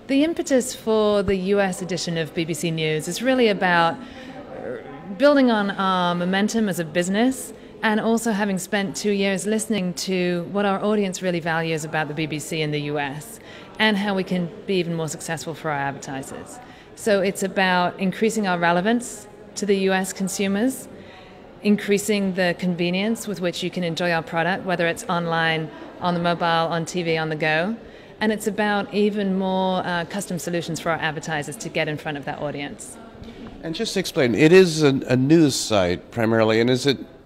The impetus for the US edition of BBC News is really about building on our momentum as a business and also having spent 2 years listening to what our audience really values about the BBC in the US and how we can be even more successful for our advertisers. So it's about increasing our relevance to the US consumers, increasing the convenience with which you can enjoy our product, whether it's online, on the mobile, on TV, on the go. And it's about even more custom solutions for our advertisers to get in front of that audience. And just to explain, it is a news site primarily, and is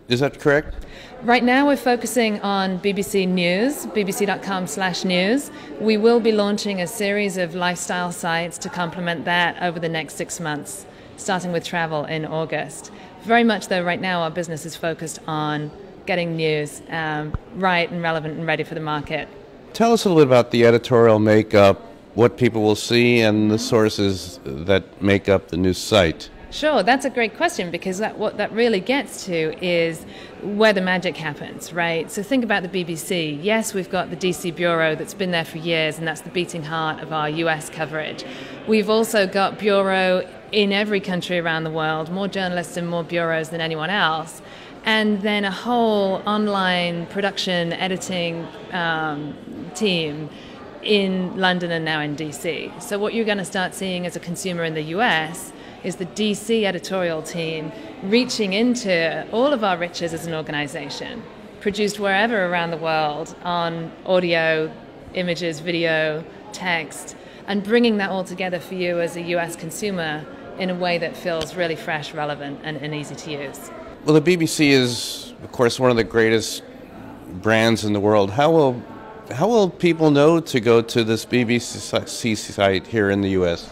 that correct? Right now we're focusing on BBC News, bbc.com/news. We will be launching a series of lifestyle sites to complement that over the next 6 months, starting with travel in August. Very much though, right now our business is focused on getting news right and relevant and ready for the market. Tell us a little bit about the editorial makeup, what people will see, and the sources that make up the new site. Sure, that's a great question because what that really gets to is where the magic happens, right? So think about the BBC. Yes, we've got the DC Bureau that's been there for years, and that's the beating heart of our US coverage. We've also got Bureau in every country around the world, more journalists and more bureaus than anyone else. And then a whole online production, editing team in London and now in DC. So what you're going to start seeing as a consumer in the US is the DC editorial team reaching into all of our riches as an organization, produced wherever around the world on audio, images, video, text, and bringing that all together for you as a US consumer in a way that feels really fresh, relevant, and easy to use. Well, the BBC is, of course, one of the greatest brands in the world. How will people know to go to this BBC site here in the US?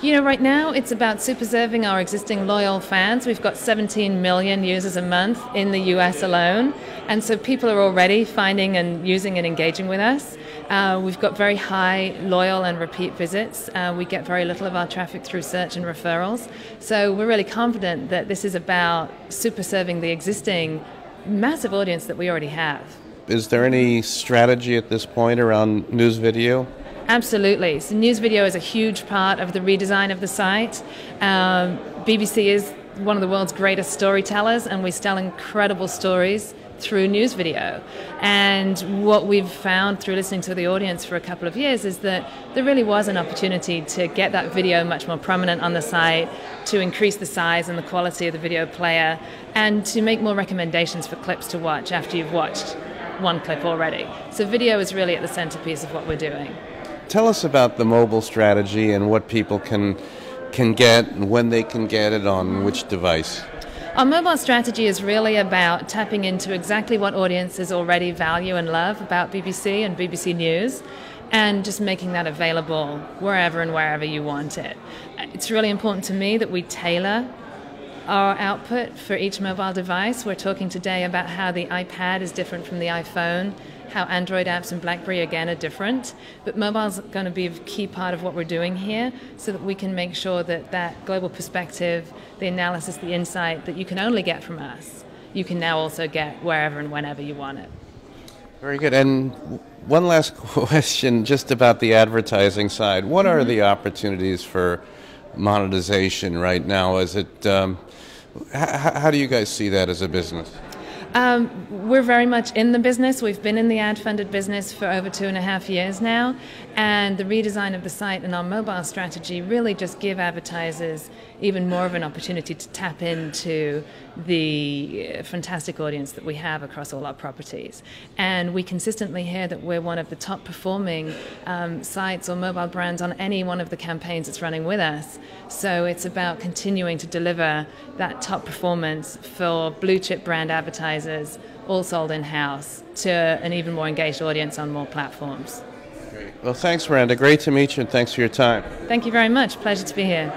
You know, right now it's about super serving our existing loyal fans. We've got 17 million users a month in the US alone. And so people are already finding and using and engaging with us. We've got very high loyal and repeat visits. We get very little of our traffic through search and referrals. So we're really confident that this is about super serving the existing massive audience that we already have. Is there any strategy at this point around news video? Absolutely. So news video is a huge part of the redesign of the site. BBC is one of the world's greatest storytellers, and we tell incredible stories through news video. And what we've found through listening to the audience for a couple of years is that there really was an opportunity to get that video much more prominent on the site, to increase the size and the quality of the video player, and to make more recommendations for clips to watch after you've watched one clip already. So video is really at the centerpiece of what we're doing. Tell us about the mobile strategy and what people can get and when they can get it on which device. Our mobile strategy is really about tapping into exactly what audiences already value and love about BBC and BBC News, and just making that available wherever and wherever you want it. It's really important to me that we tailor our output for each mobile device. We're talking today about how the iPad is different from the iPhone, how Android apps and BlackBerry again are different, but mobile's going to be a key part of what we're doing here so that we can make sure that that global perspective, the analysis, the insight that you can only get from us, you can now also get wherever and whenever you want it. Very good. And one last question just about the advertising side. What are the opportunities for monetization right now? Is it, how do you guys see that as a business? We're very much in the business. We've been in the ad-funded business for over 2.5 years now, and the redesign of the site and our mobile strategy really just give advertisers even more of an opportunity to tap into the fantastic audience that we have across all our properties. And we consistently hear that we're one of the top performing sites or mobile brands on any one of the campaigns that's running with us. So it's about continuing to deliver that top performance for blue chip brand advertisers, all sold in-house, to an even more engaged audience on more platforms. Great. Well, thanks, Miranda. Great to meet you, and thanks for your time. Thank you very much. Pleasure to be here.